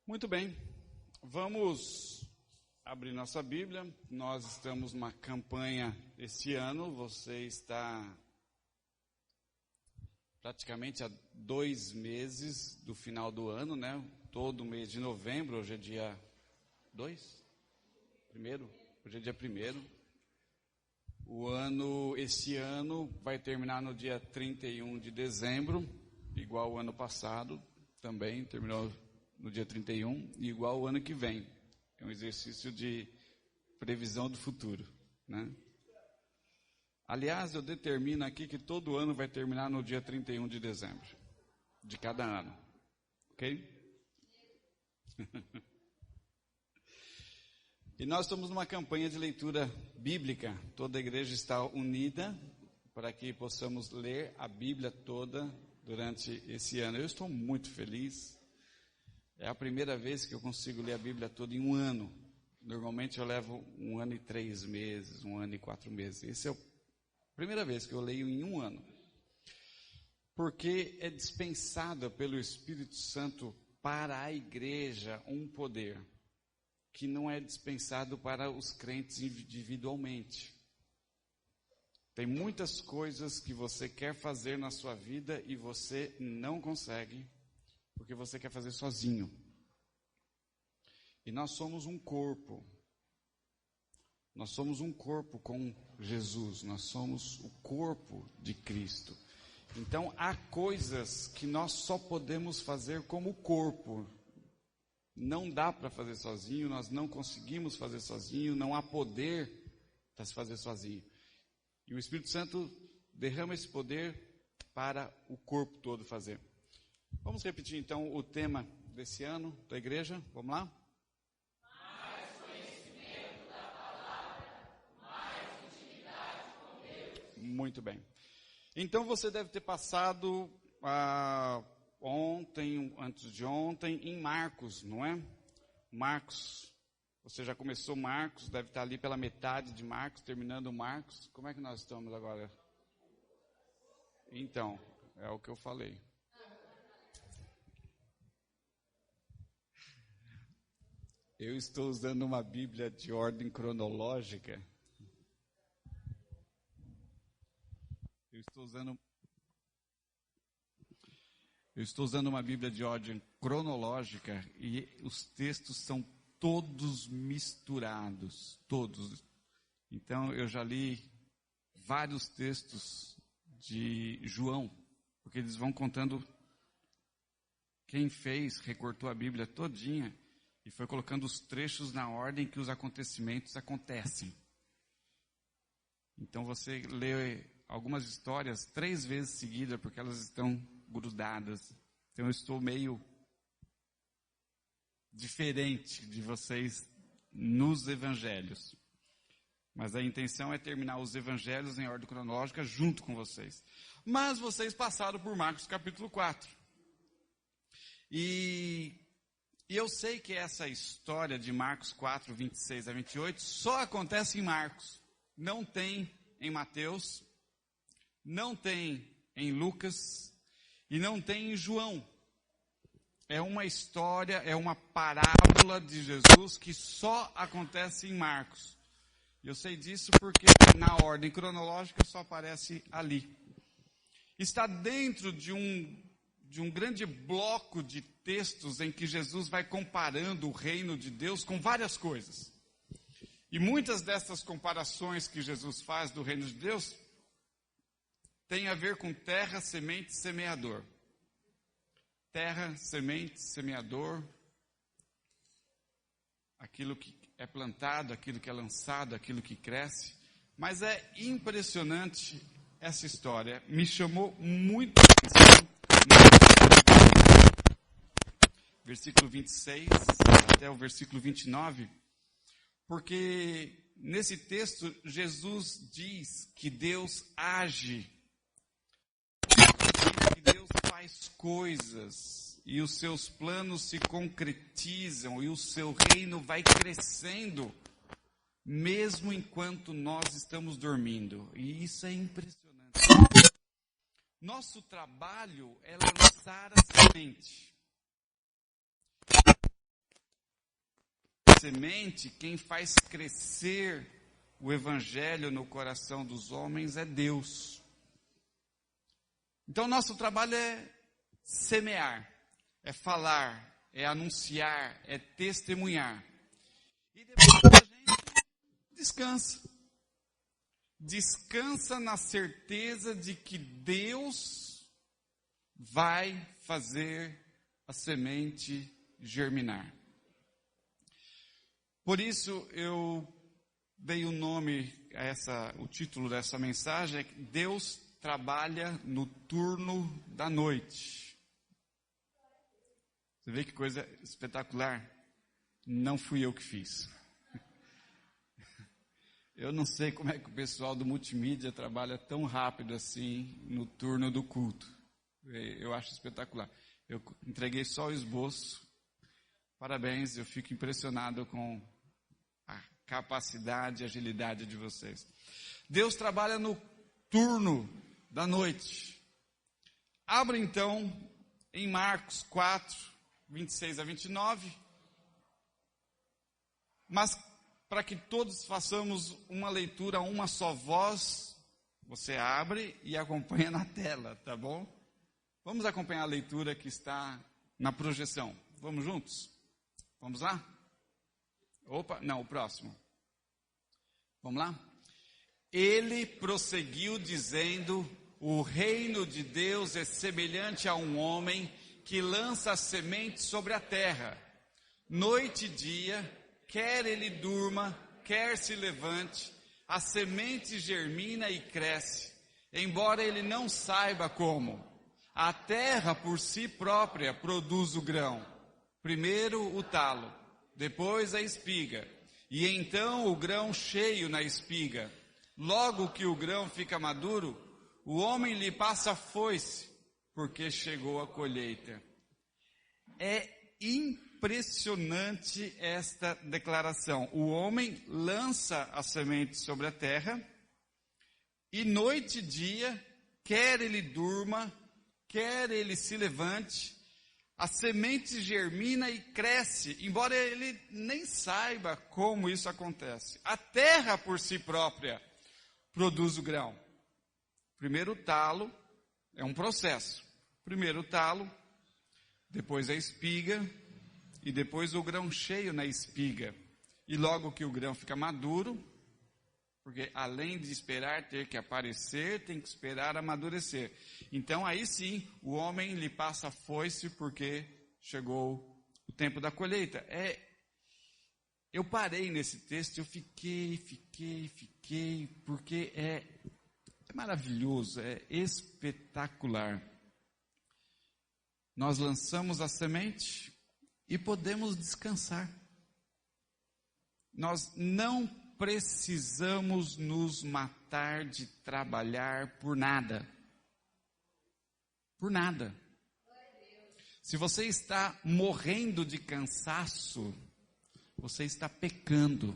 Muito bem, vamos abrir nossa Bíblia. Nós estamos numa campanha este ano. Você está praticamente há 2 meses do final do ano, né? Todo mês de novembro, hoje é dia 2? Primeiro? Hoje é dia 1º. Esse ano vai terminar no dia 31 de dezembro, igual o ano passado, também terminou no dia 31, e igual o ano que vem. É um exercício de previsão do futuro, né? Aliás, eu determino aqui que todo ano vai terminar no dia 31 de dezembro, de cada ano. Ok? E nós estamos numa campanha de leitura bíblica. Toda a igreja está unida para que possamos ler a Bíblia toda durante esse ano. Eu estou muito feliz. É a primeira vez que eu consigo ler a Bíblia toda em um ano. Normalmente eu levo 1 ano e 3 meses, 1 ano e 4 meses. Essa é a primeira vez que eu leio em um ano. Porque é dispensado pelo Espírito Santo para a igreja um poder que não é dispensado para os crentes individualmente. Tem muitas coisas que você quer fazer na sua vida e você não consegue, porque você quer fazer sozinho. E nós somos um corpo. Nós somos um corpo com Jesus. Nós somos o corpo de Cristo. Então, há coisas que nós só podemos fazer como corpo. Não dá para fazer sozinho, nós não conseguimos fazer sozinho, não há poder para se fazer sozinho. E o Espírito Santo derrama esse poder para o corpo todo fazer. Vamos repetir então o tema desse ano da igreja? Vamos lá? Mais conhecimento da palavra, mais intimidade com Deus. Muito bem. Então você deve ter passado ontem, antes de ontem, em Marcos, não é? Marcos. Você já começou Marcos, deve estar ali pela metade de Marcos, terminando Marcos. Como é que nós estamos agora? Então, é o que eu falei. Eu estou usando uma Bíblia de ordem cronológica. Eu estou usando uma Bíblia de ordem cronológica e os textos são todos misturados, todos. Então, eu já li vários textos de João, porque eles vão contando quem fez, recortou a Bíblia todinha e foi colocando os trechos na ordem que os acontecimentos acontecem. Então, você lê algumas histórias 3 vezes seguidas, porque elas estão grudadas. Então, eu estou meio diferente de vocês nos evangelhos. Mas a intenção é terminar os evangelhos em ordem cronológica junto com vocês. Mas vocês passaram por Marcos capítulo 4. E eu sei que essa história de Marcos 4, 26 a 28 só acontece em Marcos. Não tem em Mateus, não tem em Lucas e não tem em João. É uma história, é uma parábola de Jesus que só acontece em Marcos. Eu sei disso porque na ordem cronológica só aparece ali. Está dentro de um grande bloco de textos em que Jesus vai comparando o reino de Deus com várias coisas. E muitas dessas comparações que Jesus faz do reino de Deus têm a ver com terra, semente e semeador. Terra, semente, semeador, aquilo que é plantado, aquilo que é lançado, aquilo que cresce. Mas é impressionante essa história. Me chamou muito a atenção. Versículo 26 até o versículo 29, porque nesse texto Jesus diz que Deus age, que Deus faz coisas e os seus planos se concretizam e o seu reino vai crescendo mesmo enquanto nós estamos dormindo. E isso é impressionante. Nosso trabalho é lançar a semente. semente, quem faz crescer o evangelho no coração dos homens é Deus. Então, nosso trabalho é semear, é falar, é anunciar, é testemunhar. E depois a gente descansa. Descansa na certeza de que Deus vai fazer a semente germinar. Por isso eu dei o nome o título dessa mensagem é Deus trabalha no turno da noite. Você vê que coisa espetacular? Não fui eu que fiz. Eu não sei como é que o pessoal do multimídia trabalha tão rápido assim no turno do culto. Eu acho espetacular. Eu entreguei só o esboço. Parabéns, eu fico impressionado com a capacidade e agilidade de vocês. Deus trabalha no turno da noite. Abra então em Marcos 4, 26 a 29. Mas para que todos façamos uma leitura a uma só voz, você abre e acompanha na tela, tá bom? Vamos acompanhar a leitura que está na projeção. Vamos juntos? Vamos lá? Opa, não, o próximo. Vamos lá? Ele prosseguiu dizendo: o reino de Deus é semelhante a um homem que lança a semente sobre a terra. Noite e dia, quer ele durma, quer se levante, a semente germina e cresce, embora ele não saiba como. A terra por si própria produz o grão. Primeiro o talo, depois a espiga, e então o grão cheio na espiga. Logo que o grão fica maduro, o homem lhe passa a foice, porque chegou a colheita. É impressionante esta declaração. O homem lança a semente sobre a terra, e noite e dia, quer ele durma, quer ele se levante, a semente germina e cresce, embora ele nem saiba como isso acontece. A terra por si própria produz o grão. Primeiro o talo, é um processo. Primeiro o talo, depois a espiga, e depois o grão cheio na espiga. E logo que o grão fica maduro, porque além de esperar ter que aparecer, tem que esperar amadurecer. Então aí sim, o homem lhe passa a foice porque chegou o tempo da colheita. Eu parei nesse texto, eu fiquei, porque é maravilhoso, é espetacular. Nós lançamos a semente e podemos descansar. Nós não precisamos nos matar de trabalhar por nada. Por nada. Se você está morrendo de cansaço, você está pecando.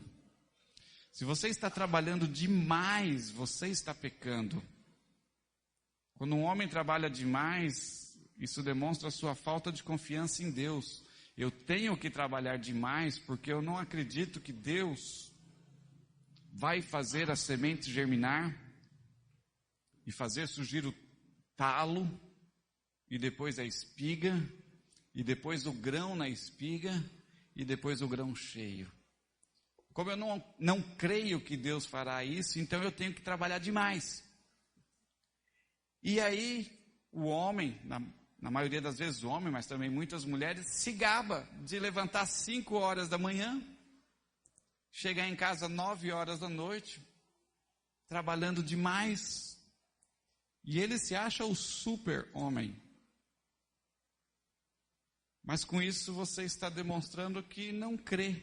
Se você está trabalhando demais, você está pecando. Quando um homem trabalha demais, isso demonstra a sua falta de confiança em Deus. Eu tenho que trabalhar demais porque eu não acredito que Deus vai fazer a semente germinar e fazer surgir o talo, e depois a espiga, e depois o grão na espiga, e depois o grão cheio. Como eu não creio que Deus fará isso, então eu tenho que trabalhar demais. E aí o homem, na maioria das vezes o homem, mas também muitas mulheres, se gaba de levantar às 5 horas da manhã, chegar em casa 9 horas da noite, trabalhando demais, e ele se acha o super homem. Mas com isso você está demonstrando que não crê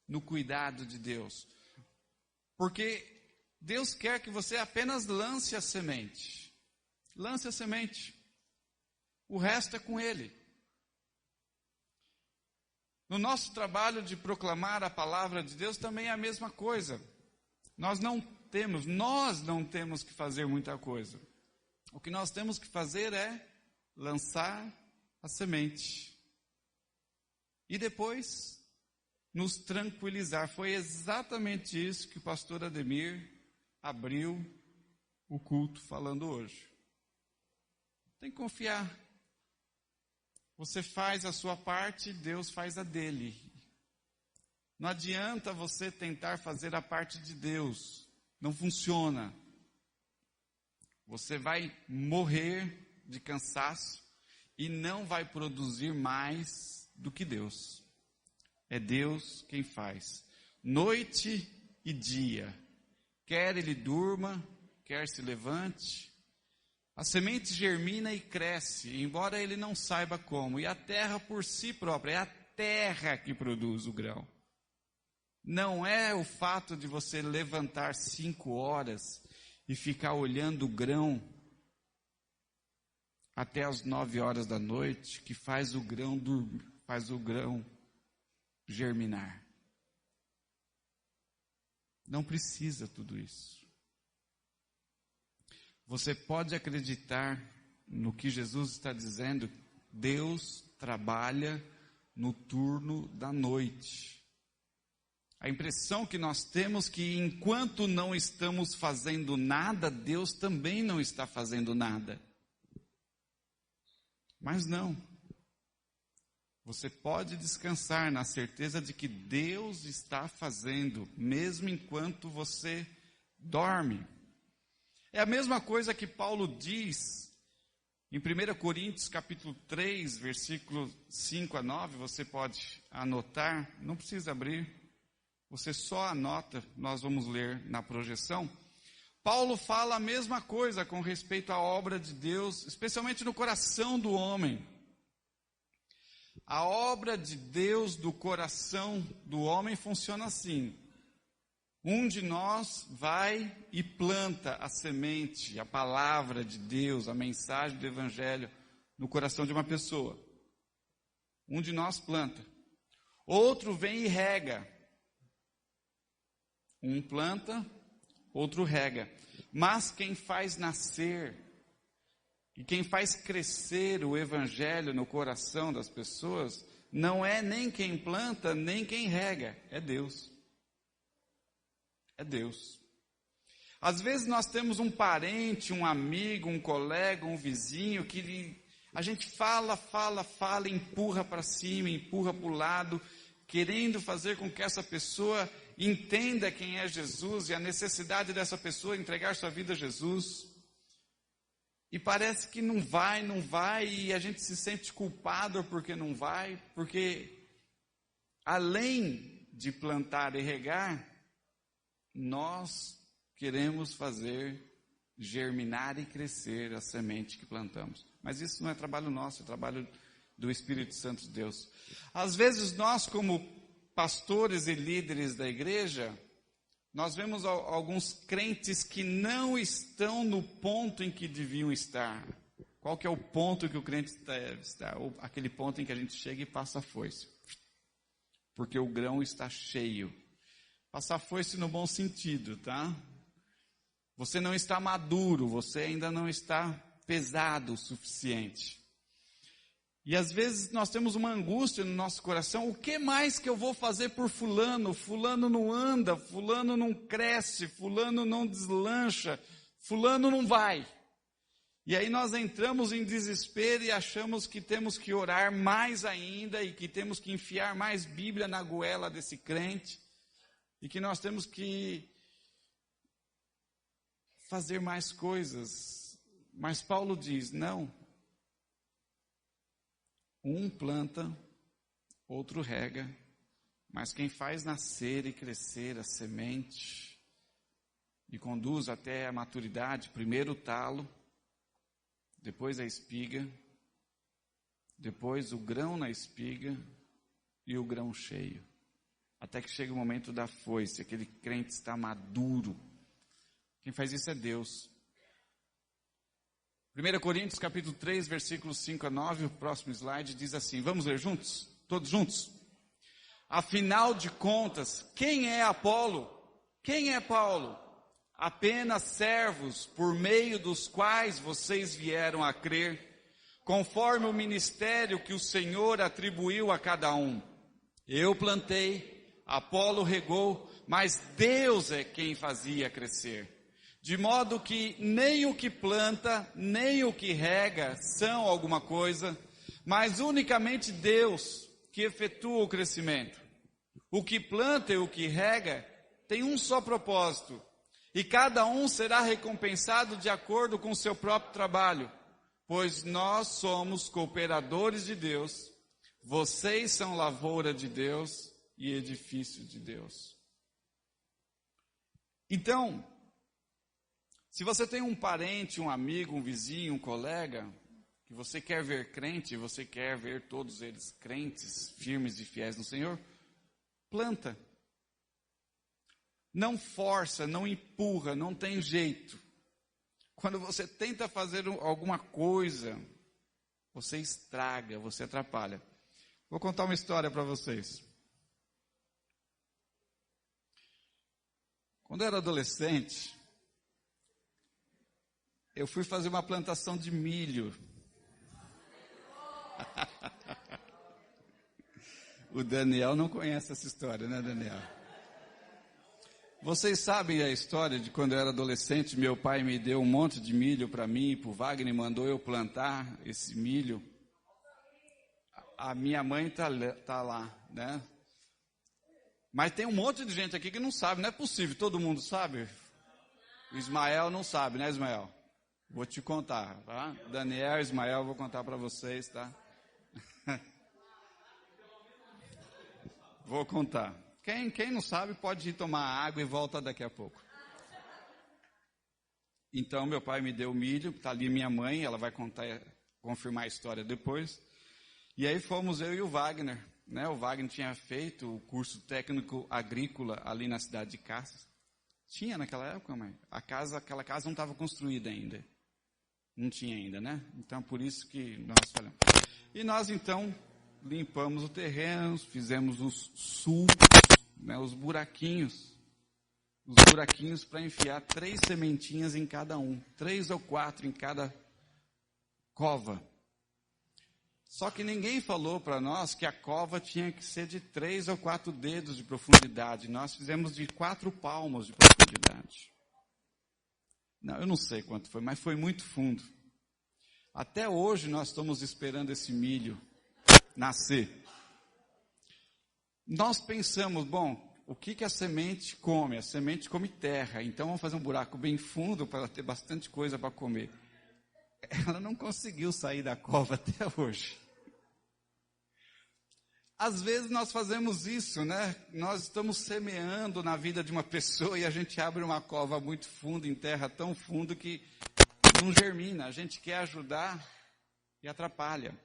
no cuidado de Deus. Porque Deus quer que você apenas lance a semente. Lance a semente. O resto é com Ele. No nosso trabalho de proclamar a palavra de Deus também é a mesma coisa. Nós não temos que fazer muita coisa. O que nós temos que fazer é lançar a semente. E depois nos tranquilizar. Foi exatamente isso que o pastor Ademir abriu o culto falando hoje. Tem que confiar. Você faz a sua parte, Deus faz a dele. Não adianta você tentar fazer a parte de Deus. Não funciona. Você vai morrer de cansaço e não vai produzir mais do que Deus. É Deus quem faz. Noite e dia. Quer ele durma, quer se levante. A semente germina e cresce, embora ele não saiba como. E a terra por si própria, é a terra que produz o grão. Não é o fato de você levantar 5 horas e ficar olhando o grão até as 9 horas da noite que faz o grão dormir, faz o grão germinar. Não precisa tudo isso. Você pode acreditar no que Jesus está dizendo. Deus trabalha no turno da noite. A impressão que nós temos que enquanto não estamos fazendo nada, Deus também não está fazendo nada. Mas não. Você pode descansar na certeza de que Deus está fazendo, mesmo enquanto você dorme. É a mesma coisa que Paulo diz em 1 Coríntios capítulo 3, versículo 5 a 9, você pode anotar, não precisa abrir, você só anota, nós vamos ler na projeção. Paulo fala a mesma coisa com respeito à obra de Deus, especialmente no coração do homem. A obra de Deus do coração do homem funciona assim. Um de nós vai e planta a semente, a palavra de Deus, a mensagem do Evangelho no coração de uma pessoa. Um de nós planta. Outro vem e rega. Um planta, outro rega. Mas quem faz nascer e quem faz crescer o Evangelho no coração das pessoas não é nem quem planta, nem quem rega, é Deus. É Deus. Às vezes nós temos um parente, um amigo, um colega, um vizinho, que a gente fala, empurra para cima, empurra para o lado, querendo fazer com que essa pessoa entenda quem é Jesus e a necessidade dessa pessoa entregar sua vida a Jesus. E parece que não vai, e a gente se sente culpado porque não vai, porque além de plantar e regar, nós queremos fazer germinar e crescer a semente que plantamos. Mas isso não é trabalho nosso, é trabalho do Espírito Santo de Deus. Às vezes nós, como pastores e líderes da igreja, nós vemos alguns crentes que não estão no ponto em que deviam estar. Qual que é o ponto que o crente deve estar? Aquele ponto em que a gente chega e passa a foice. Porque o grão está cheio. Passar foice no bom sentido, tá? Você não está maduro, você ainda não está pesado o suficiente. E às vezes nós temos uma angústia no nosso coração, o que mais que eu vou fazer por fulano? Fulano não anda, fulano não cresce, fulano não deslancha, fulano não vai. E aí nós entramos em desespero e achamos que temos que orar mais ainda e que temos que enfiar mais Bíblia na goela desse crente e que nós temos que fazer mais coisas. Mas Paulo diz, não. Um planta, outro rega, mas quem faz nascer e crescer a semente e conduz até a maturidade, primeiro o talo, depois a espiga, depois o grão na espiga e o grão cheio. Até que chega o momento da foice, aquele crente está maduro. Quem faz isso é Deus. 1 Coríntios capítulo 3, versículos 5 a 9, o próximo slide diz assim, vamos ler juntos? Todos juntos? Afinal de contas, quem é Apolo? Quem é Paulo? Apenas servos por meio dos quais vocês vieram a crer, conforme o ministério que o Senhor atribuiu a cada um. Eu plantei, Apolo regou, mas Deus é quem fazia crescer. De modo que nem o que planta, nem o que rega são alguma coisa, mas unicamente Deus que efetua o crescimento. O que planta e o que rega tem um só propósito, e cada um será recompensado de acordo com o seu próprio trabalho, pois nós somos cooperadores de Deus, vocês são lavoura de Deus e edifício de Deus. Então, se você tem um parente, um amigo, um vizinho, um colega, que você quer ver crente, você quer ver todos eles crentes, firmes e fiéis no Senhor, planta. Não força, não empurra, não tem jeito. Quando você tenta fazer alguma coisa, você estraga, você atrapalha. Vou contar uma história para vocês. Quando eu era adolescente, eu fui fazer uma plantação de milho. O Daniel não conhece essa história, né, Daniel? Vocês sabem a história de quando eu era adolescente, meu pai me deu um monte de milho para mim e para o Wagner, mandou eu plantar esse milho. A minha mãe tá lá, né? Mas tem um monte de gente aqui que não sabe, não é possível, todo mundo sabe? O Ismael não sabe, né, Ismael? Vou te contar, tá? Daniel, Ismael, vou contar para vocês, tá? Vou contar. Quem não sabe pode ir tomar água e volta daqui a pouco. Então, meu pai me deu milho, está ali minha mãe, ela vai confirmar a história depois. E aí fomos eu e o Wagner, né? O Wagner tinha feito o curso técnico agrícola ali na cidade de Caças. Tinha naquela época, mãe? Aquela casa não estava construída ainda. Não tinha ainda, né? Então, por isso que nós falamos. E nós, então, limpamos o terreno, fizemos os sulcos, né, os buraquinhos para enfiar 3 sementinhas em cada um, 3 ou 4 em cada cova. Só que ninguém falou para nós que a cova tinha que ser de 3 ou 4 dedos de profundidade. Nós fizemos de 4 palmos de profundidade. Não, eu não sei quanto foi, mas foi muito fundo. Até hoje nós estamos esperando esse milho nascer. Nós pensamos, bom, o que a semente come? A semente come terra, então vamos fazer um buraco bem fundo para ela ter bastante coisa para comer. Ela não conseguiu sair da cova até hoje. Às vezes nós fazemos isso, né? Nós estamos semeando na vida de uma pessoa e a gente abre uma cova muito funda, em terra tão fundo que não germina. A gente quer ajudar e atrapalha.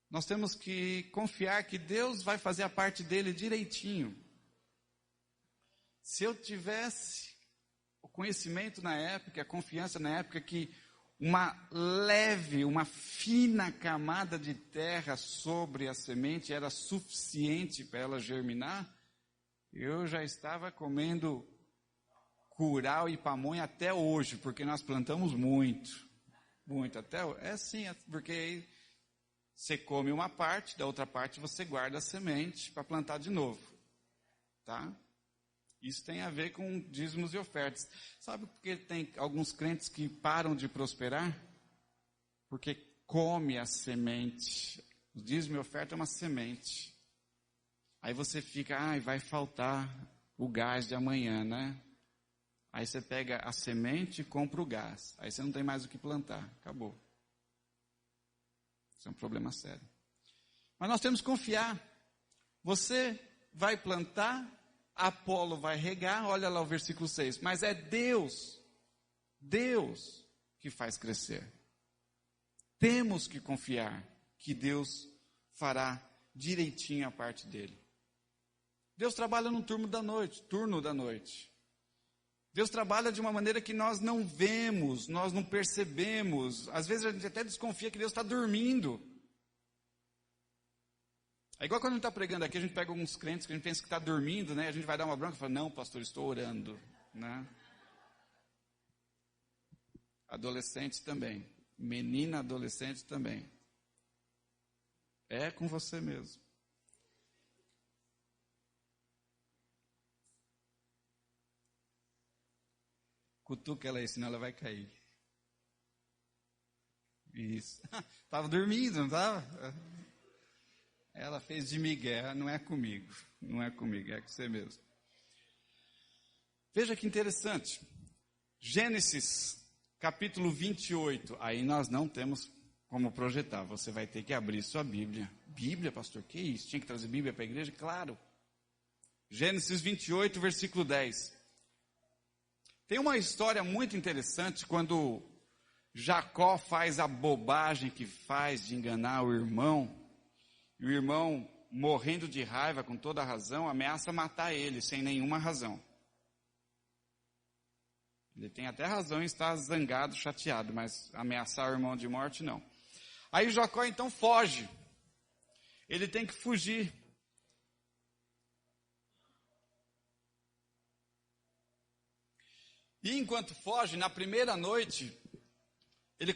Nós temos que confiar que Deus vai fazer a parte dele direitinho. Se eu tivesse o conhecimento na época, a confiança na época que uma leve, uma fina camada de terra sobre a semente era suficiente para ela germinar, eu já estava comendo curau e pamonha até hoje, porque nós plantamos muito, até hoje. É assim, porque você come uma parte, da outra parte você guarda a semente para plantar de novo, tá? Isso tem a ver com dízimos e ofertas. Sabe por que tem alguns crentes que param de prosperar? Porque come a semente. O dízimo e oferta é uma semente. Aí você fica, vai faltar o gás de amanhã, né? Aí você pega a semente e compra o gás. Aí você não tem mais o que plantar. Acabou. Isso é um problema sério. Mas nós temos que confiar. Você vai plantar, Apolo vai regar, olha lá o versículo 6. Mas é Deus que faz crescer. Temos que confiar que Deus fará direitinho a parte dele. Deus trabalha no turno da noite. Deus trabalha de uma maneira que nós não vemos, nós não percebemos. Às vezes a gente até desconfia que Deus está dormindo. É igual quando a gente está pregando aqui, a gente pega alguns crentes que a gente pensa que está dormindo, né? A gente vai dar uma bronca e fala, não, pastor, estou orando, né? Adolescente também. Menina adolescente também. É com você mesmo. Cutuca ela aí, senão ela vai cair. Isso. Estava dormindo, não estava? Ela fez de migué, não é comigo. Não é comigo, é com você mesmo. Veja que interessante. Gênesis, capítulo 28. Aí nós não temos como projetar. Você vai ter que abrir sua Bíblia. Bíblia, pastor? Que isso? Tinha que trazer Bíblia para a igreja? Claro. Gênesis 28, versículo 10. Tem uma história muito interessante quando Jacó faz a bobagem que faz de enganar o irmão. E o irmão, morrendo de raiva, com toda a razão, ameaça matar ele, sem nenhuma razão. Ele tem até razão em estar zangado, chateado, mas ameaçar o irmão de morte, não. Aí Jacó então foge. Ele tem que fugir. E enquanto foge, na primeira noite, ele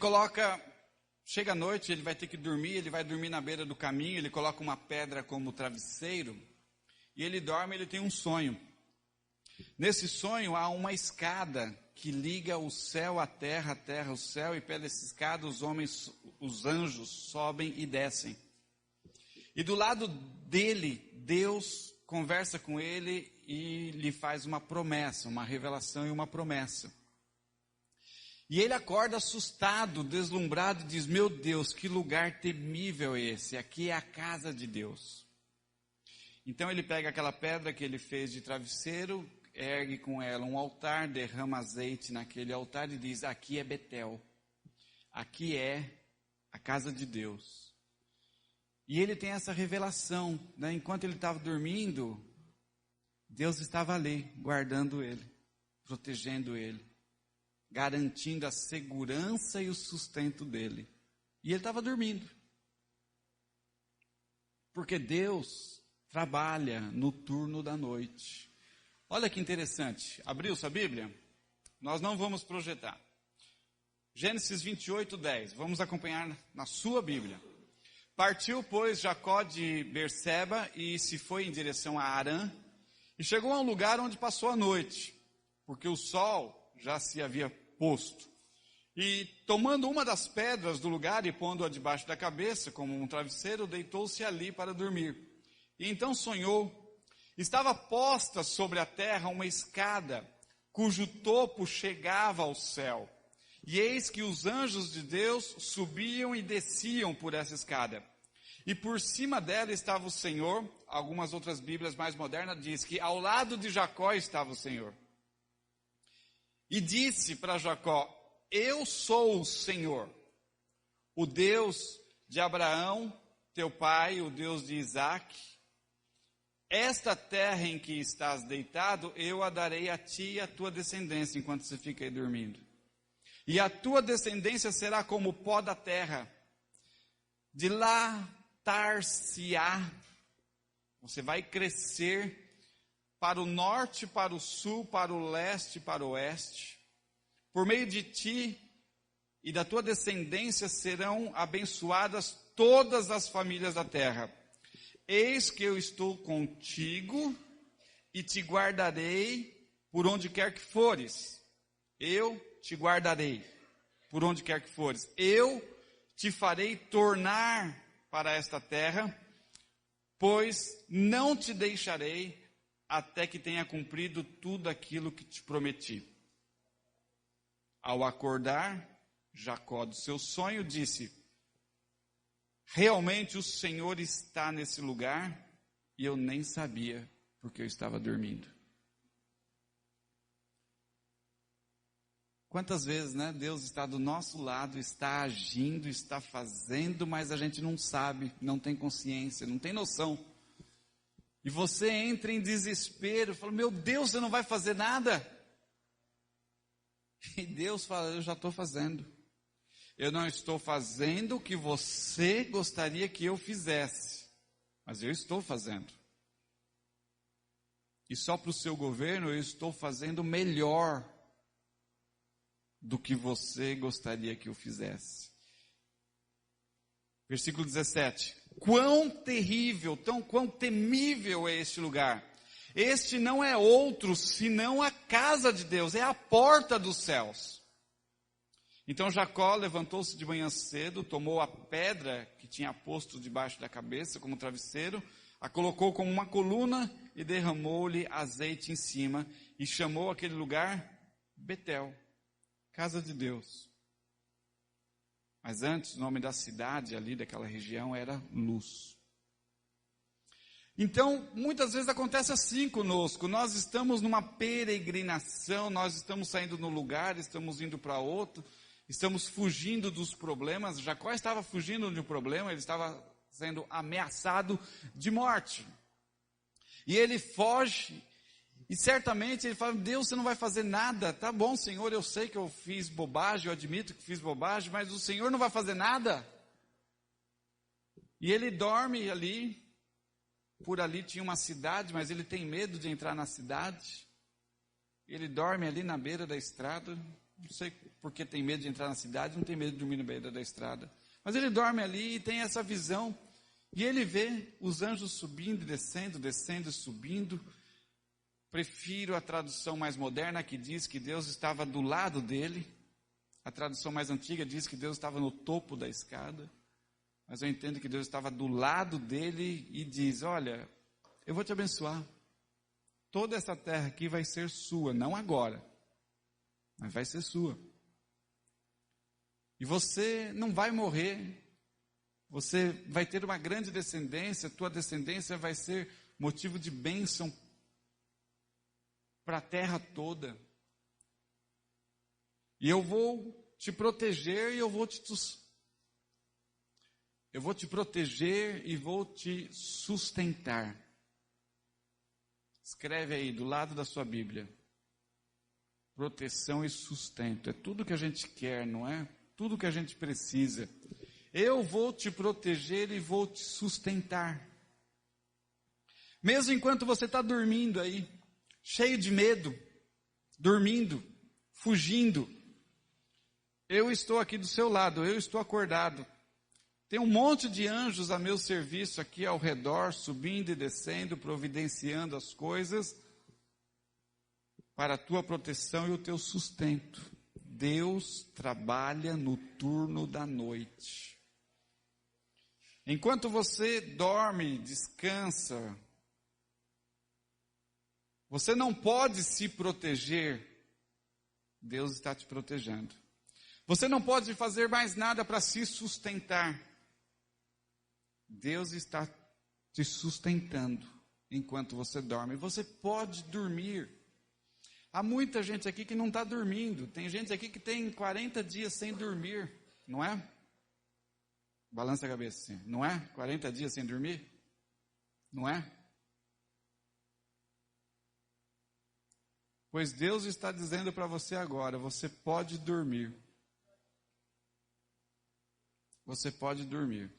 chega à noite, ele vai ter que dormir, ele vai dormir na beira do caminho, ele coloca uma pedra como travesseiro, e ele dorme, ele tem um sonho. Nesse sonho há uma escada que liga o céu à terra, a terra ao céu, e pela essa escada os anjos sobem e descem. E do lado dele, Deus conversa com ele e lhe faz uma promessa, uma revelação e uma promessa. E ele acorda assustado, deslumbrado, e diz: meu Deus, que lugar temível é esse? Aqui é a casa de Deus. Então ele pega aquela pedra que ele fez de travesseiro, ergue com ela um altar, derrama azeite naquele altar e diz: aqui é Betel, aqui é a casa de Deus. E ele tem essa revelação, né? Enquanto ele estava dormindo, Deus estava ali, guardando ele, protegendo ele, garantindo a segurança e o sustento dele. E ele estava dormindo. Porque Deus trabalha no turno da noite. Olha que interessante. Abriu sua Bíblia? Nós não vamos projetar. Gênesis 28, 10. Vamos acompanhar na sua Bíblia. Partiu, pois, Jacó de Berseba e se foi em direção a Harã. E chegou a um lugar onde passou a noite, porque o sol já se havia posto. E tomando uma das pedras do lugar e pondo-a debaixo da cabeça, como um travesseiro, deitou-se ali para dormir. E então sonhou. Estava posta sobre a terra uma escada, cujo topo chegava ao céu. E eis que os anjos de Deus subiam e desciam por essa escada. E por cima dela estava o Senhor. Algumas outras Bíblias mais modernas diz que ao lado de Jacó estava o Senhor. E disse para Jacó: eu sou o Senhor, o Deus de Abraão, teu pai, o Deus de Isaque. Esta terra em que estás deitado, eu a darei a ti e a tua descendência, enquanto você fica aí dormindo. E a tua descendência será como o pó da terra. Dilatar-se-á. Você vai crescer para o norte, para o sul, para o leste, para o oeste. Por meio de ti e da tua descendência serão abençoadas todas as famílias da terra. Eis que eu estou contigo e te guardarei por onde quer que fores. Eu te guardarei por onde quer que fores. Eu te farei tornar para esta terra, pois não te deixarei até que tenha cumprido tudo aquilo que te prometi. Ao acordar, Jacó do seu sonho disse: realmente o Senhor está nesse lugar e eu nem sabia porque eu estava dormindo. Quantas vezes, né, Deus está do nosso lado, está agindo, está fazendo, mas a gente não sabe, não tem consciência, não tem noção. E você entra em desespero, fala: meu Deus, você não vai fazer nada? E Deus fala: eu já estou fazendo. Eu não estou fazendo o que você gostaria que eu fizesse, mas eu estou fazendo. E só para o seu governo eu estou fazendo melhor do que você gostaria que eu fizesse. Versículo 17. Quão terrível, quão temível é este lugar. Este não é outro senão a casa de Deus, é a porta dos céus. Então Jacó levantou-se de manhã cedo, tomou a pedra que tinha posto debaixo da cabeça como travesseiro, a colocou como uma coluna e derramou-lhe azeite em cima e chamou aquele lugar Betel, casa de Deus. Mas antes o nome da cidade ali daquela região era Luz. Então, muitas vezes acontece assim conosco, nós estamos numa peregrinação, nós estamos saindo de um lugar, estamos indo para outro, estamos fugindo dos problemas. Jacó estava fugindo de um problema, ele estava sendo ameaçado de morte. E ele foge, e certamente ele fala, Deus, você não vai fazer nada. Tá bom, Senhor, eu sei que eu fiz bobagem, eu admito que fiz bobagem, mas o Senhor não vai fazer nada. E ele dorme ali. Por ali tinha uma cidade, mas ele tem medo de entrar na cidade. Ele dorme ali na beira da estrada. Não sei por que tem medo de entrar na cidade, não tem medo de dormir na beira da estrada. Mas ele dorme ali e tem essa visão. E ele vê os anjos subindo e descendo, descendo e subindo. Prefiro a tradução mais moderna que diz que Deus estava do lado dele. A tradução mais antiga diz que Deus estava no topo da escada. Mas eu entendo que Deus estava do lado dele e diz, olha, eu vou te abençoar. Toda essa terra aqui vai ser sua, não agora, mas vai ser sua. E você não vai morrer, você vai ter uma grande descendência, tua descendência vai ser motivo de bênção para a terra toda. E eu vou te proteger e eu vou te proteger e vou te sustentar. Escreve aí do lado da sua Bíblia. Proteção e sustento. É tudo que a gente quer, não é? Tudo que a gente precisa. Eu vou te proteger e vou te sustentar. Mesmo enquanto você está dormindo aí, cheio de medo, dormindo, fugindo, eu estou aqui do seu lado, eu estou acordado. Tem um monte de anjos a meu serviço aqui ao redor, subindo e descendo, providenciando as coisas para a tua proteção e o teu sustento. Deus trabalha no turno da noite. Enquanto você dorme, descansa, você não pode se proteger, Deus está te protegendo. Você não pode fazer mais nada para se sustentar. Deus está te sustentando enquanto você dorme. Você pode dormir. Há muita gente aqui que não está dormindo. Tem gente aqui que tem 40 dias sem dormir, não é? Balança a cabeça assim, não é? 40 dias sem dormir? Não é? Pois Deus está dizendo para você agora, você pode dormir. Você pode dormir.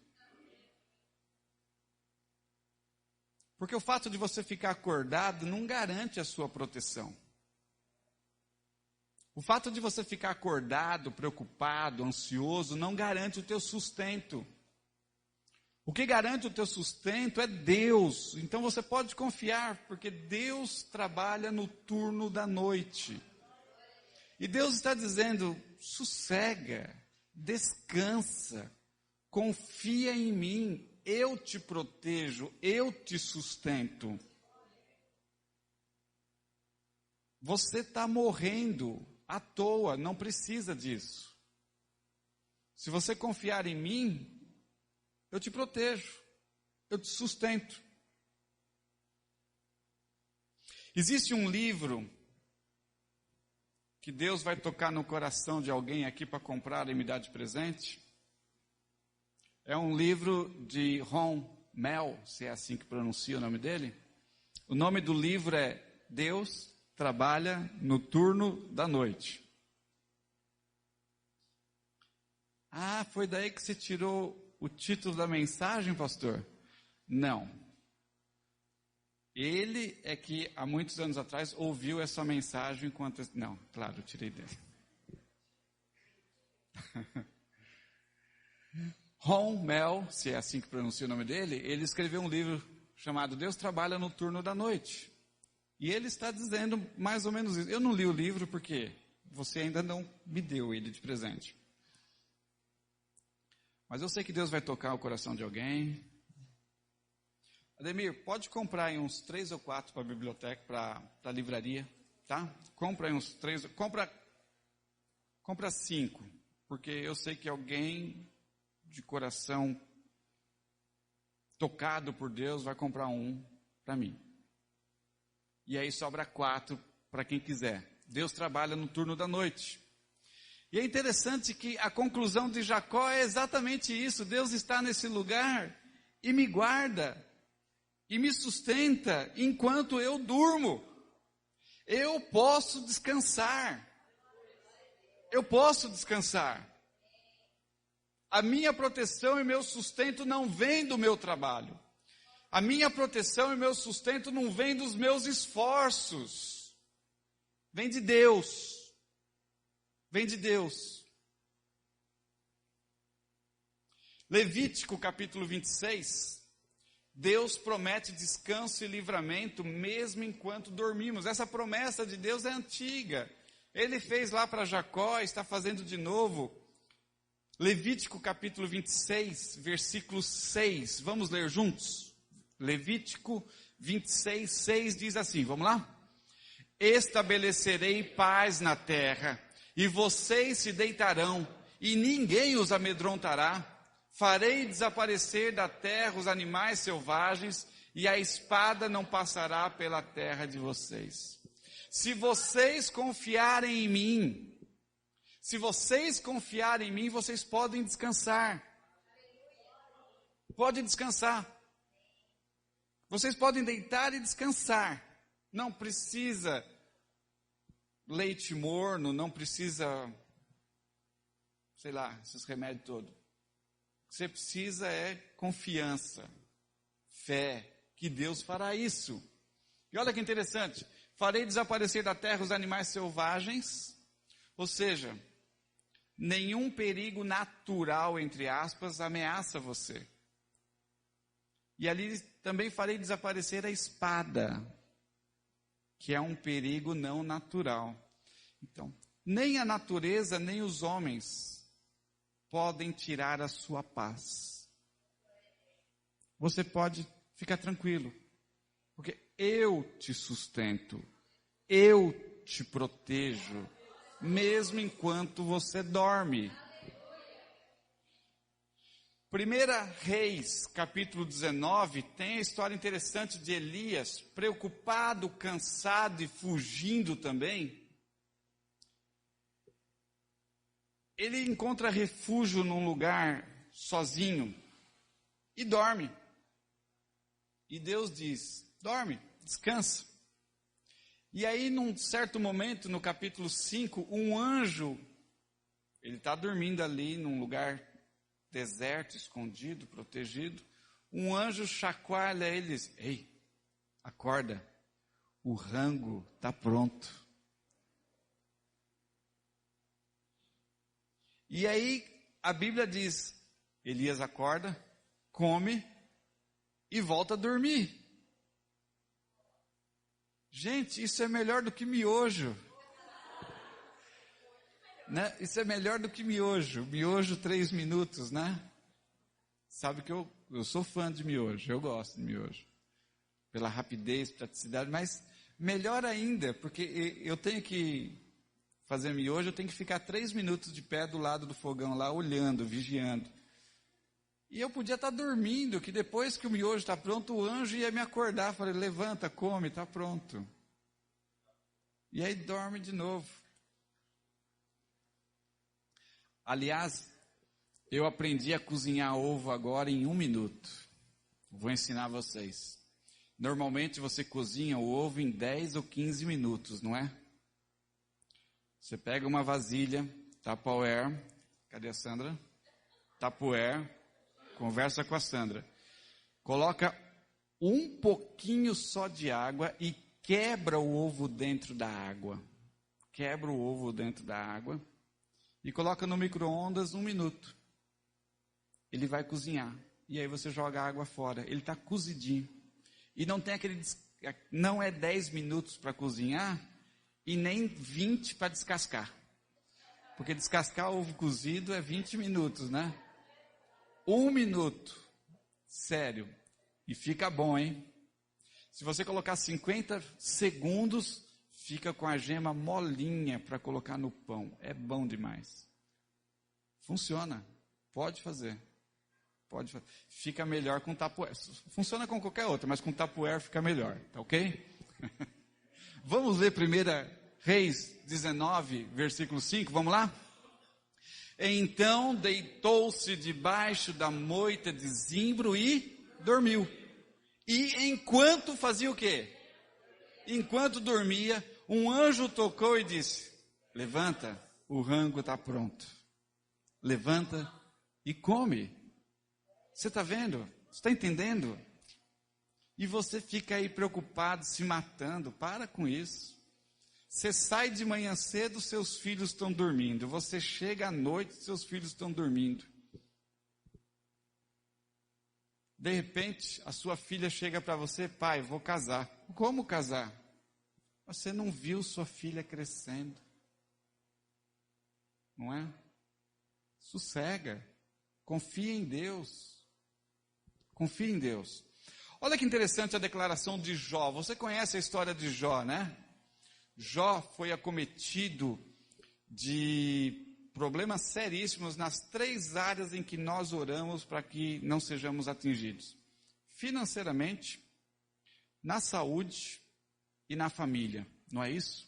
Porque o fato de você ficar acordado não garante a sua proteção. O fato de você ficar acordado, preocupado, ansioso, não garante o teu sustento. O que garante o teu sustento é Deus. Então você pode confiar, porque Deus trabalha no turno da noite. E Deus está dizendo, sossega, descansa, confia em mim. Eu te protejo, eu te sustento. Você está morrendo à toa, não precisa disso. Se você confiar em mim, eu te protejo, eu te sustento. Existe um livro que Deus vai tocar no coração de alguém aqui para comprar e me dar de presente. É um livro de Ron Mel, se é assim que pronuncia o nome dele. O nome do livro é Deus Trabalha no Turno da Noite. Ah, foi daí que você tirou o título da mensagem, pastor? Não. Ele é que há muitos anos atrás ouviu essa mensagem enquanto... Não, claro, eu tirei dele. Ron Mel, se é assim que pronuncia o nome dele, ele escreveu um livro chamado Deus Trabalha no Turno da Noite. E ele está dizendo mais ou menos isso. Eu não li o livro porque você ainda não me deu ele de presente. Mas eu sei que Deus vai tocar o coração de alguém. Ademir, pode comprar aí uns 3 ou 4 para a biblioteca, para a livraria, tá? Compra aí uns 3, compra 5, porque eu sei que alguém de coração tocado por Deus vai comprar um para mim. E aí sobra 4 para quem quiser. Deus trabalha no turno da noite. E é interessante que a conclusão de Jacó é exatamente isso. Deus está nesse lugar e me guarda e me sustenta enquanto eu durmo. Eu posso descansar. Eu posso descansar. A minha proteção e meu sustento não vem do meu trabalho. A minha proteção e meu sustento não vem dos meus esforços. Vem de Deus. Vem de Deus. Levítico capítulo 26. Deus promete descanso e livramento mesmo enquanto dormimos. Essa promessa de Deus é antiga. Ele fez lá para Jacó, está fazendo de novo. Levítico capítulo 26, versículo 6. Vamos ler juntos? Levítico 26, 6 diz assim, vamos lá? Estabelecerei paz na terra, e vocês se deitarão, e ninguém os amedrontará. Farei desaparecer da terra os animais selvagens, e a espada não passará pela terra de vocês. Se vocês confiarem em mim, vocês podem descansar. Podem descansar. Vocês podem deitar e descansar. Não precisa leite morno, não precisa, sei lá, esses remédios todos. O que você precisa é confiança, fé, que Deus fará isso. E olha que interessante, farei desaparecer da terra os animais selvagens, ou seja, nenhum perigo natural, entre aspas, ameaça você. E ali também farei desaparecer a espada, que é um perigo não natural. Então, nem a natureza, nem os homens podem tirar a sua paz. Você pode ficar tranquilo, porque eu te sustento, eu te protejo, mesmo enquanto você dorme. 1 Reis, capítulo 19, tem a história interessante de Elias, preocupado, cansado e fugindo também. Ele encontra refúgio num lugar sozinho e dorme. E Deus diz, dorme, descansa. E aí, num certo momento, no capítulo 5, um anjo, ele está dormindo ali num lugar deserto, escondido, protegido. Um anjo chacoalha ele e diz, ei, acorda, o rango está pronto. E aí, a Bíblia diz, Elias acorda, come e volta a dormir. Gente, isso é melhor do que miojo. Né? Isso é melhor do que miojo. Miojo 3 minutos, né? Sabe que eu sou fã de miojo, eu gosto de miojo. Pela rapidez, praticidade, mas melhor ainda, porque eu tenho que fazer miojo, eu tenho que ficar 3 minutos de pé do lado do fogão lá, olhando, vigiando. E eu podia estar dormindo, que depois que o miojo está pronto, o anjo ia me acordar. Falei, levanta, come, está pronto. E aí dorme de novo. Aliás, eu aprendi a cozinhar ovo agora em 1 minuto. Vou ensinar vocês. Normalmente você cozinha o ovo em 10 ou 15 minutos, não é? Você pega uma vasilha, Tupperware, cadê a Sandra? Tupperware, conversa com a Sandra. Coloca um pouquinho só de água e quebra o ovo dentro da água. Quebra o ovo dentro da água e coloca no micro-ondas 1 minuto. Ele vai cozinhar. E aí você joga a água fora. Ele está cozidinho. E não tem não é 10 minutos para cozinhar e nem 20 para descascar. Porque descascar ovo cozido é 20 minutos, né? 1 minuto. Sério. E fica bom, hein? Se você colocar 50 segundos, fica com a gema molinha para colocar no pão. É bom demais. Funciona. Pode fazer. Pode fazer. Fica melhor com Tupperware. Funciona com qualquer outra, mas com Tupperware fica melhor. Tá ok? Vamos ler 1 Reis 19, versículo 5. Vamos lá? Então deitou-se debaixo da moita de zimbro e dormiu. E enquanto fazia o quê? Enquanto dormia, um anjo tocou e disse: levanta, o rango está pronto. Levanta e come. Você está vendo? Você está entendendo? E você fica aí preocupado, se matando. Para com isso. Você sai de manhã cedo, seus filhos estão dormindo. Você chega à noite, seus filhos estão dormindo. De repente, a sua filha chega para você: pai, vou casar. Como casar? Você não viu sua filha crescendo. Não é? Sossega. Confia em Deus. Confia em Deus. Olha que interessante a declaração de Jó. Você conhece a história de Jó, né? Jó foi acometido de problemas seríssimos nas 3 áreas em que nós oramos para que não sejamos atingidos: financeiramente, na saúde e na família. Não é isso?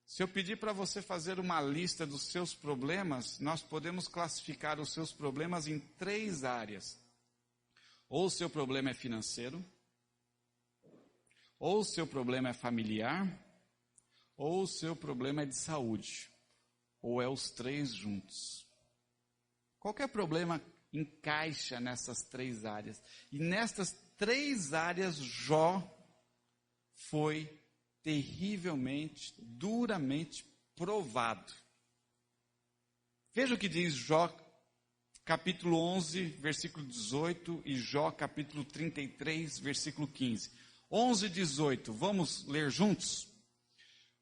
Se eu pedir para você fazer uma lista dos seus problemas, nós podemos classificar os seus problemas em 3 áreas. Ou o seu problema é financeiro, ou o seu problema é familiar, ou o seu problema é de saúde, ou é os 3 juntos. Qualquer problema encaixa nessas 3 áreas. E nestas 3 áreas, Jó foi terrivelmente, duramente provado. Veja o que diz Jó, capítulo 11, versículo 18, e Jó, capítulo 33, versículo 15. 11 e 18, vamos ler juntos?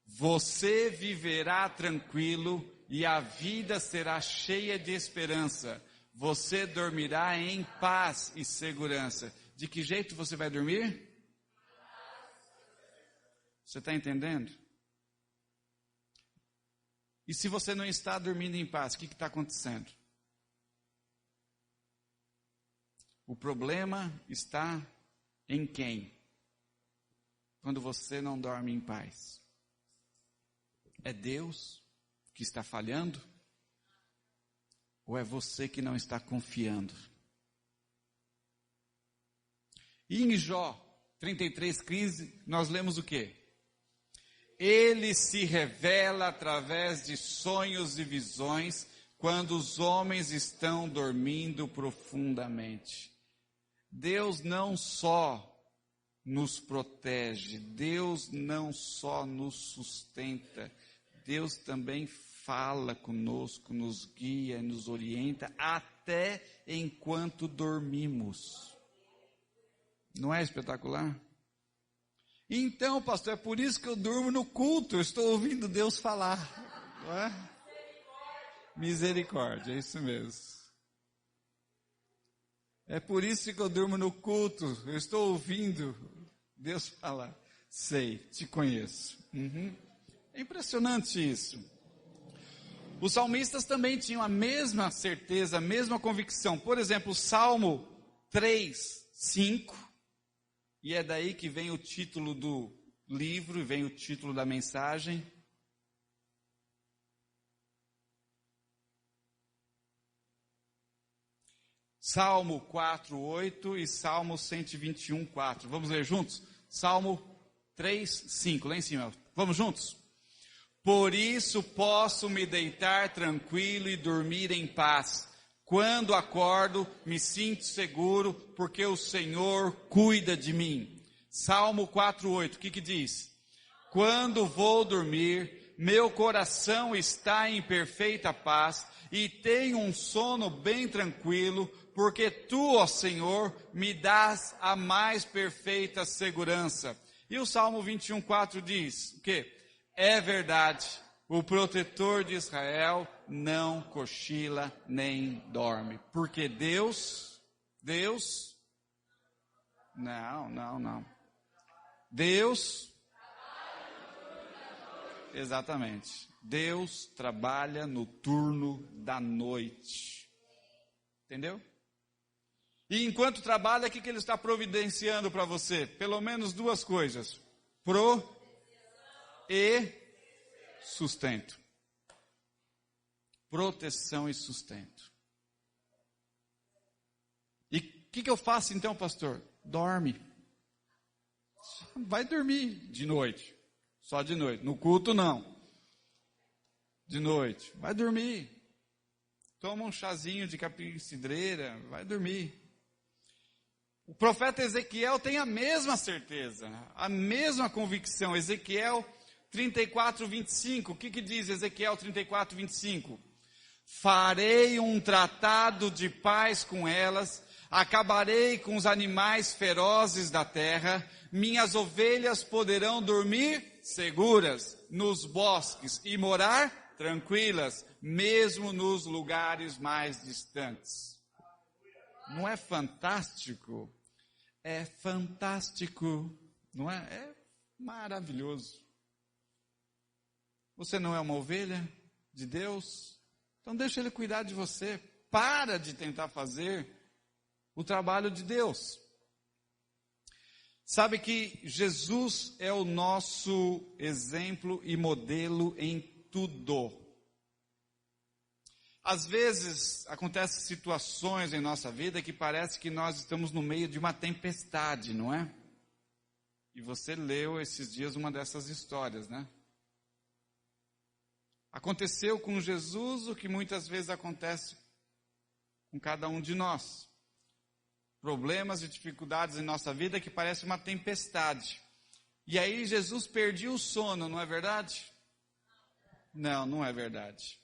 Você viverá tranquilo e a vida será cheia de esperança. Você dormirá em paz e segurança. De que jeito você vai dormir? Você está entendendo? E se você não está dormindo em paz, o que está acontecendo? O problema está em quem? Quando você não dorme em paz. É Deus que está falhando? Ou é você que não está confiando? E em Jó 33:15, nós lemos o quê? Ele se revela através de sonhos e visões quando os homens estão dormindo profundamente. Deus não só nos protege, Deus não só nos sustenta, Deus também fala conosco, nos guia, nos orienta, até enquanto dormimos. Não é espetacular? Então, pastor, é por isso que eu durmo no culto, eu estou ouvindo Deus falar. Não é? Misericórdia, é isso mesmo. É por isso que eu durmo no culto, eu estou ouvindo Deus falar. Sei, te conheço. É impressionante isso. Os salmistas também tinham a mesma certeza, a mesma convicção. Por exemplo, o Salmo 3:5, e é daí que vem o título do livro, e vem o título da mensagem. Salmo 4:8 e Salmo 121:4. Vamos ler juntos? Salmo 3:5, lá em cima. Vamos juntos? Por isso posso me deitar tranquilo e dormir em paz. Quando acordo, me sinto seguro, porque o Senhor cuida de mim. Salmo 4:8, o que diz? Quando vou dormir, meu coração está em perfeita paz e tenho um sono bem tranquilo, porque tu, ó Senhor, me dás a mais perfeita segurança. E o Salmo 21:4 diz, o quê? É verdade, o protetor de Israel não cochila nem dorme. Porque Deus, não. Deus, exatamente, Deus trabalha no turno da noite. Entendeu? E enquanto trabalha, o que ele está providenciando para você? Pelo menos duas coisas: e sustento. Proteção e sustento. E o que eu faço então, pastor? Dorme. Vai dormir de noite. Só de noite. No culto não. De noite. Vai dormir. Toma um chazinho de capim-cidreira. Vai dormir. O profeta Ezequiel tem a mesma certeza, a mesma convicção. Ezequiel 34:25. O que diz Ezequiel 34:25? Farei um tratado de paz com elas, acabarei com os animais ferozes da terra, minhas ovelhas poderão dormir seguras nos bosques e morar tranquilas, mesmo nos lugares mais distantes. Não é fantástico? É fantástico, não é? É maravilhoso. Você não é uma ovelha de Deus? Então deixa Ele cuidar de você. Para de tentar fazer o trabalho de Deus. Sabe que Jesus é o nosso exemplo e modelo em tudo. Às vezes, acontecem situações em nossa vida que parece que nós estamos no meio de uma tempestade, não é? E você leu esses dias uma dessas histórias, né? Aconteceu com Jesus o que muitas vezes acontece com cada um de nós. Problemas e dificuldades em nossa vida que parece uma tempestade. E aí Jesus perdia o sono, não é verdade? Não, não é verdade.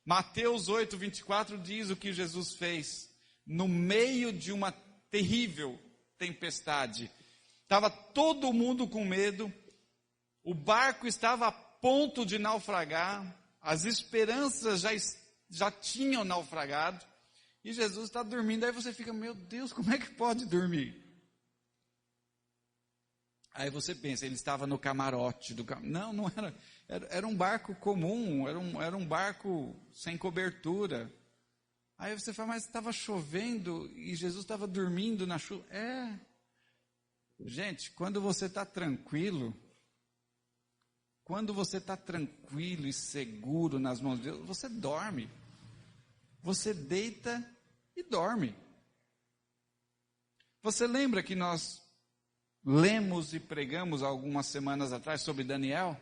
Mateus 8:24 diz o que Jesus fez no meio de uma terrível tempestade. Estava todo mundo com medo, o barco estava a ponto de naufragar, as esperanças já tinham naufragado, e Jesus está dormindo. Aí você fica, meu Deus, como é que pode dormir? Aí você pensa, ele estava no camarote do Não, não era. Era um barco comum, era um barco sem cobertura. Aí você fala, mas estava chovendo e Jesus estava dormindo na chuva. Gente, quando você está tranquilo e seguro nas mãos de Deus, você dorme. Você deita e dorme. Você lembra que nós lemos e pregamos algumas semanas atrás sobre Daniel?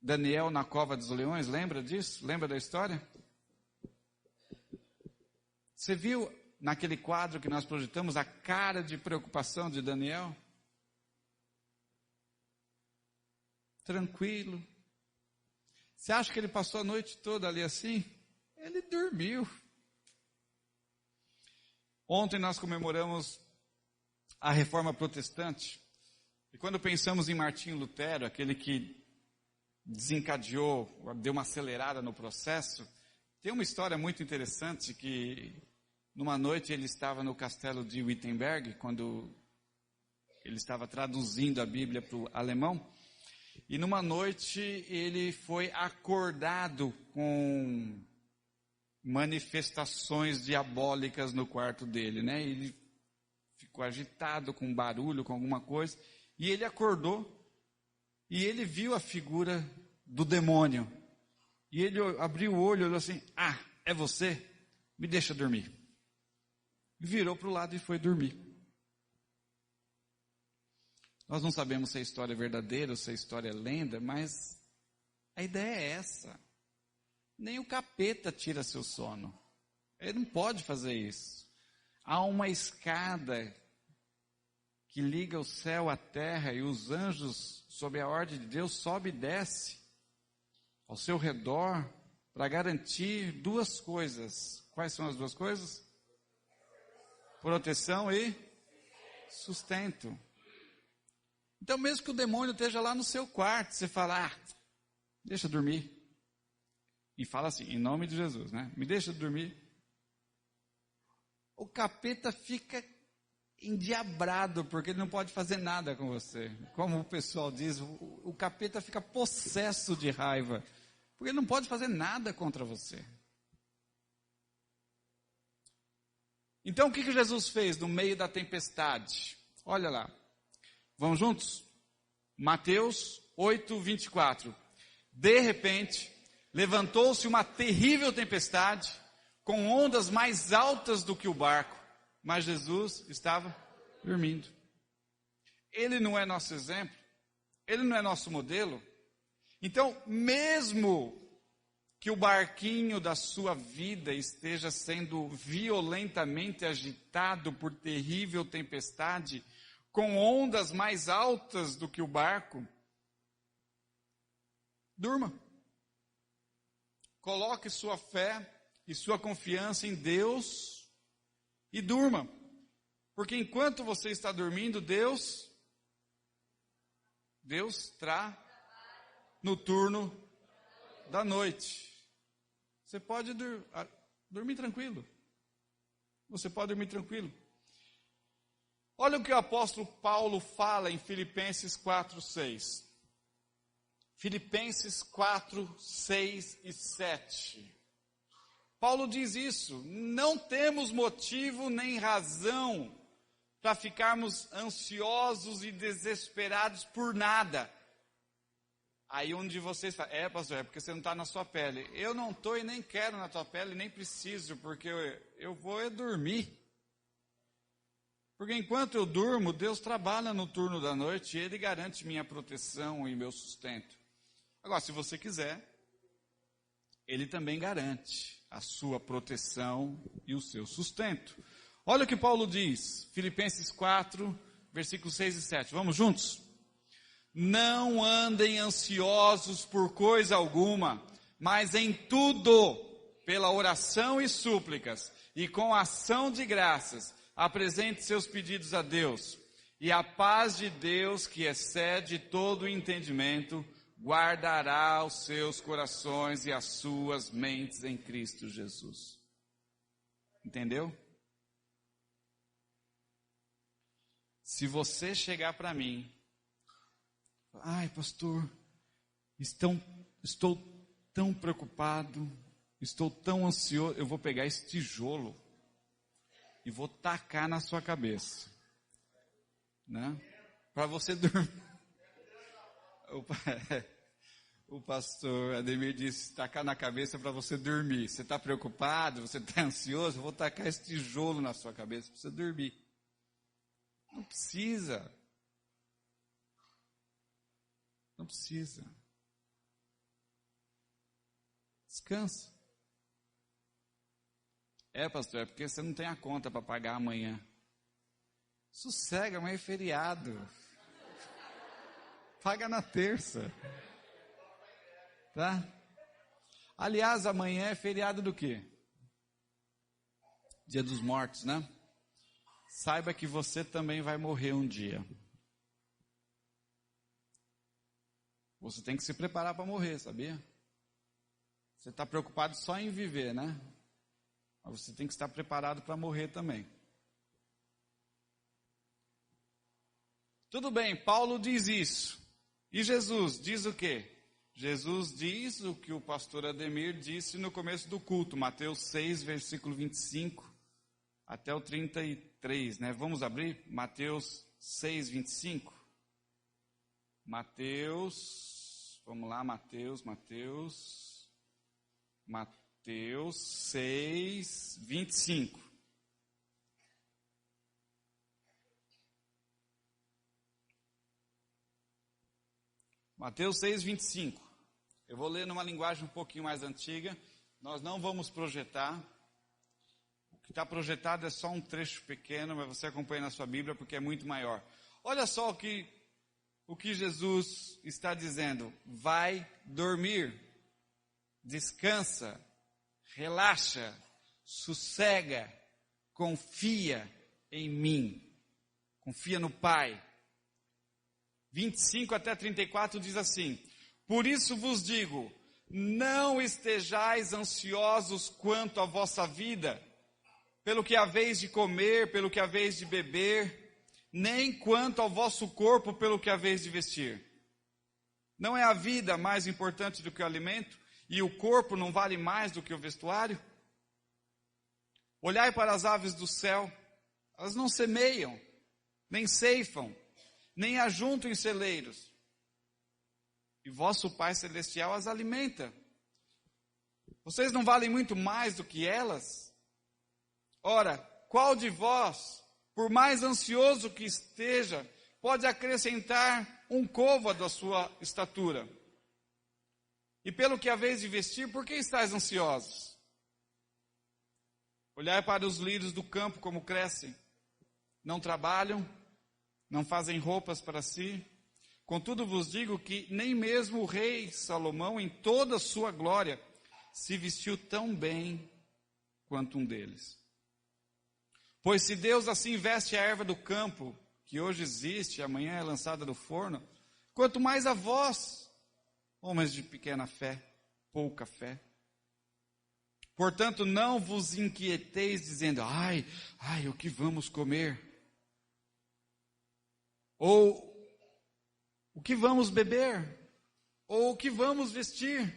Daniel na cova dos leões, lembra disso? Lembra da história? Você viu naquele quadro que nós projetamos a cara de preocupação de Daniel? Tranquilo. Você acha que ele passou a noite toda ali assim? Ele dormiu. Ontem nós comemoramos a Reforma Protestante. E quando pensamos em Martinho Lutero, aquele que desencadeou, deu uma acelerada no processo, tem uma história muito interessante que numa noite ele estava no castelo de Wittenberg, quando ele estava traduzindo a Bíblia para o alemão, e numa noite ele foi acordado com manifestações diabólicas no quarto dele, né? Ele ficou agitado com barulho, com alguma coisa, e ele acordou. E ele viu a figura do demônio. E ele abriu o olho e olhou assim, é você? Me deixa dormir. Virou para o lado e foi dormir. Nós não sabemos se a história é verdadeira ou se a história é lenda, mas a ideia é essa. Nem o capeta tira seu sono. Ele não pode fazer isso. Há uma escada que liga o céu à terra, e os anjos, sob a ordem de Deus, sobe e desce ao seu redor para garantir duas coisas. Quais são as duas coisas? proteção e sustento. Então, mesmo que o demônio esteja lá no seu quarto, você fala, deixa eu dormir. E fala assim, em nome de Jesus, né? Me deixa dormir. O capeta fica endiabrado, porque ele não pode fazer nada com você. Como o pessoal diz, o capeta fica possesso de raiva, porque ele não pode fazer nada contra você. Então, o que Jesus fez no meio da tempestade? Olha lá. Vamos juntos? Mateus 8, 24. De repente, levantou-se uma terrível tempestade, com ondas mais altas do que o barco, mas Jesus estava dormindo. Ele não é nosso exemplo? Ele não é nosso modelo? Então, mesmo que o barquinho da sua vida esteja sendo violentamente agitado por terrível tempestade, com ondas mais altas do que o barco, durma. Coloque sua fé e sua confiança em Deus e durma. Porque enquanto você está dormindo, Deus está no turno da noite. Você pode dormir tranquilo. Você pode dormir tranquilo. Olha o que o apóstolo Paulo fala em Filipenses 4, 6. Filipenses 4, 6 e 7. Paulo diz isso: não temos motivo nem razão para ficarmos ansiosos e desesperados por nada. Aí um de vocês fala, pastor, é porque você não está na sua pele. Eu não estou e nem quero na tua pele, nem preciso, porque eu vou dormir. Porque enquanto eu durmo, Deus trabalha no turno da noite e Ele garante minha proteção e meu sustento. Agora, se você quiser, Ele também garante a sua proteção e o seu sustento. Olha o que Paulo diz, Filipenses 4, versículos 6 e 7. Vamos juntos? Não andem ansiosos por coisa alguma, mas em tudo, pela oração e súplicas, e com ação de graças, apresente seus pedidos a Deus. E a paz de Deus, que excede todo o entendimento, guardará os seus corações e as suas mentes em Cristo Jesus. Entendeu? Se você chegar para mim, pastor, estou tão preocupado, estou tão ansioso, eu vou pegar esse tijolo e vou tacar na sua cabeça, né? Para você dormir. O pastor Ademir disse, tacar na cabeça para você dormir. Você está preocupado, você está ansioso, eu vou tacar esse tijolo na sua cabeça para você dormir. Não precisa. Não precisa. Descansa. Pastor, é porque você não tem a conta para pagar amanhã. Sossega, amanhã é feriado. Paga na terça. Tá? Aliás, amanhã é feriado do quê? Dia dos Mortos, né? Saiba que você também vai morrer um dia. Você tem que se preparar para morrer, sabia? Você está preocupado só em viver, né? Mas você tem que estar preparado para morrer também. Tudo bem, Paulo diz isso. E Jesus diz o quê? Jesus diz o que o pastor Ademir disse no começo do culto, Mateus 6, versículo 25 até o 33, né? Vamos abrir? Mateus 6, 25. Vamos lá, Mateus 6, 25. Mateus 6, 25. Eu vou ler numa linguagem um pouquinho mais antiga. Nós não vamos projetar. O que está projetado é só um trecho pequeno, mas você acompanha na sua Bíblia porque é muito maior. Olha só o que Jesus está dizendo. Vai dormir, descansa, relaxa, sossega, confia em mim. Confia no Pai. 25 até 34 diz assim: por isso vos digo, não estejais ansiosos quanto à vossa vida, pelo que haveis de comer, pelo que haveis de beber, nem quanto ao vosso corpo, pelo que haveis de vestir. Não é a vida mais importante do que o alimento, e o corpo não vale mais do que o vestuário? Olhai para as aves do céu, elas não semeiam, nem ceifam, nem ajuntam em celeiros, e vosso Pai Celestial as alimenta. Vocês não valem muito mais do que elas? Ora, qual de vós, por mais ansioso que esteja, pode acrescentar um côvado à sua estatura? E pelo que haveis de vestir, por que estáis ansiosos? Olhai para os lírios do campo como crescem. Não trabalham, não fazem roupas para si. Contudo vos digo que nem mesmo o rei Salomão, em toda a sua glória, se vestiu tão bem quanto um deles. Pois se Deus assim veste a erva do campo, que hoje existe e amanhã é lançada no forno, quanto mais a vós, homens de pequena fé, pouca fé. Portanto, não vos inquieteis dizendo, ai, o que vamos comer? Ou, o que vamos beber? Ou o que vamos vestir?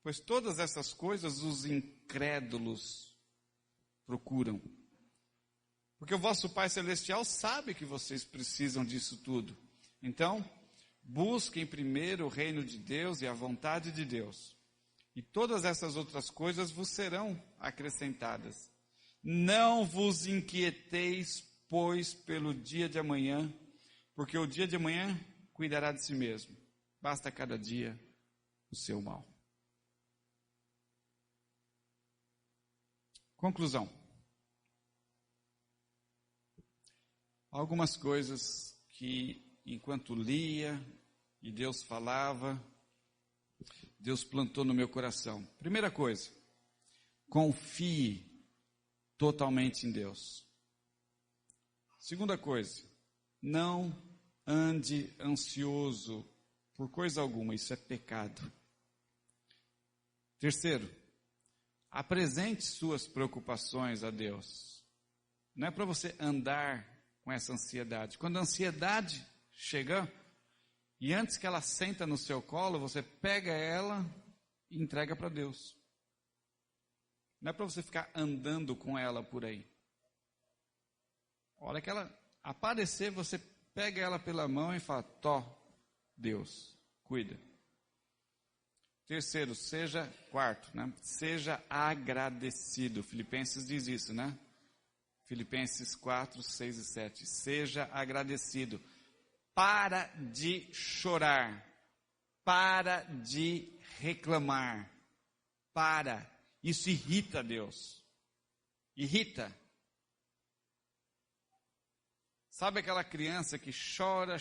Pois todas essas coisas os incrédulos procuram. Porque o vosso Pai Celestial sabe que vocês precisam disso tudo. Então, busquem primeiro o reino de Deus e a vontade de Deus. E todas essas outras coisas vos serão acrescentadas. Não vos inquieteis, pois, pelo dia de amanhã, porque o dia de amanhã cuidará de si mesmo. Basta cada dia o seu mal. Conclusão. Algumas coisas que, enquanto lia e Deus falava, Deus plantou no meu coração. Primeira coisa, confie totalmente em Deus. Segunda coisa, não ande ansioso por coisa alguma, isso é pecado. Terceiro, apresente suas preocupações a Deus. Não é para você andar com essa ansiedade. Quando a ansiedade chega, e antes que ela senta no seu colo, você pega ela e entrega para Deus. Não é para você ficar andando com ela por aí. A hora que ela aparecer, você pega ela pela mão e fala, Deus, cuida. Terceiro, quarto, seja agradecido. Filipenses diz isso, né? Filipenses 4, 6 e 7. Seja agradecido. Para de chorar. Para de reclamar. Isso irrita a Deus. Irrita. Sabe aquela criança que chora,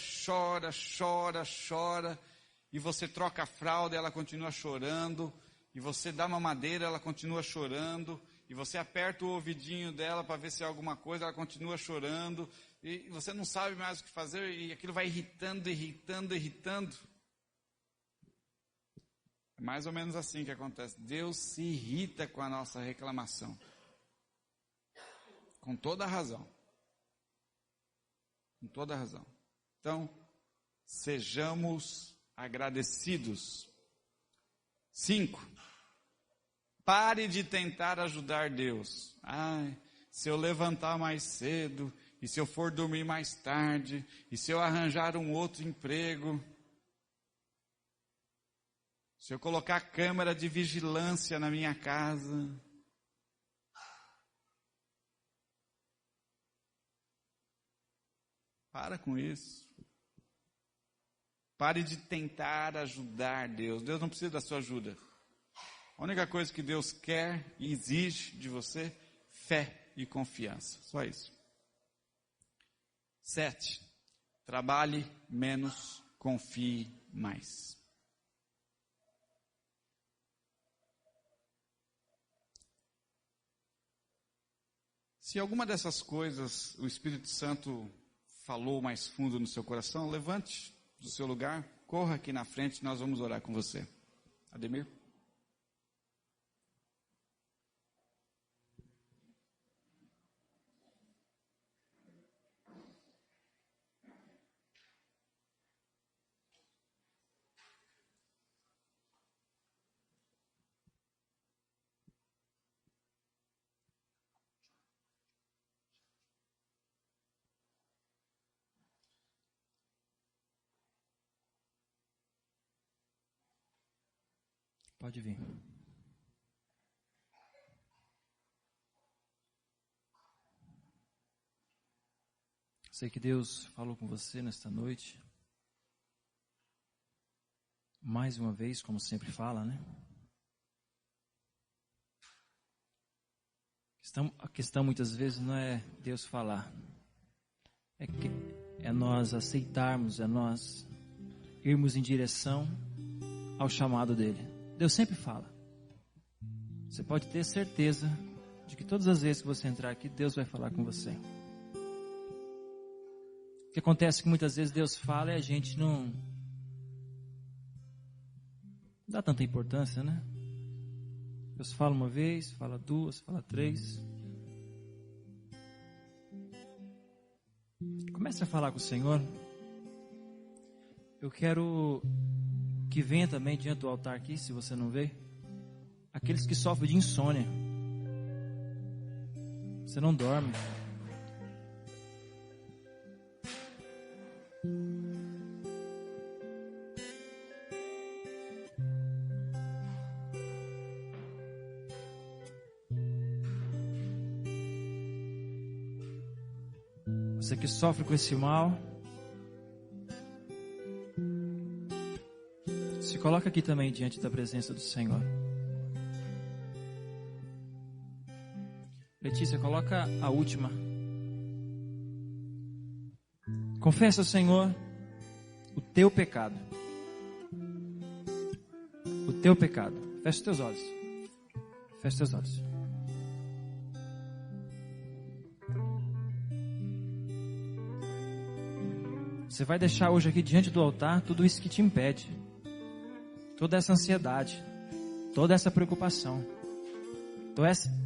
e você troca a fralda e ela continua chorando, e você dá mamadeira, ela continua chorando, e você aperta o ouvidinho dela para ver se é alguma coisa, ela continua chorando, e você não sabe mais o que fazer, e aquilo vai irritando. É mais ou menos assim que acontece. Deus se irrita com a nossa reclamação. Com toda a razão. Com toda a razão. Então, sejamos agradecidos. 5. Pare de tentar ajudar Deus. Se eu levantar mais cedo, e se eu for dormir mais tarde, e se eu arranjar um outro emprego, se eu colocar câmera de vigilância na minha casa. Para com isso. Pare de tentar ajudar Deus. Deus não precisa da sua ajuda. A única coisa que Deus quer e exige de você, fé e confiança. Só isso. 7. Trabalhe menos, confie mais. Se alguma dessas coisas o Espírito Santo falou mais fundo no seu coração, levante do seu lugar, corra aqui na frente, nós vamos orar com você. Ademir? Pode vir. Sei que Deus falou com você nesta noite. Mais uma vez, como sempre fala, né? A questão muitas vezes não é Deus falar. É nós aceitarmos, é nós irmos em direção ao chamado dele. Deus sempre fala. Você pode ter certeza de que todas as vezes que você entrar aqui, Deus vai falar com você. O que acontece é que muitas vezes Deus fala e a gente não dá tanta importância, né? Deus fala uma vez, fala duas, fala três. Comece a falar com o Senhor. Eu quero que venha também diante do altar aqui, se você não vê, aqueles que sofrem de insônia. Você não dorme. Você que sofre com esse mal, se coloca aqui também diante da presença do Senhor. Letícia, coloca a última. Confessa ao Senhor o teu pecado. O teu pecado. Fecha os teus olhos. Fecha os teus olhos. Você vai deixar hoje aqui diante do altar tudo isso que te impede. Toda essa ansiedade, toda essa preocupação,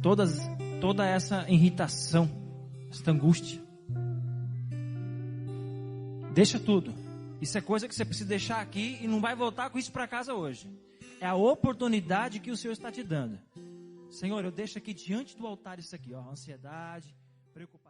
toda essa irritação, essa angústia. Deixa tudo. Isso é coisa que você precisa deixar aqui e não vai voltar com isso para casa hoje. É a oportunidade que o Senhor está te dando. Senhor, eu deixo aqui diante do altar isso aqui, ó, ansiedade, preocupação.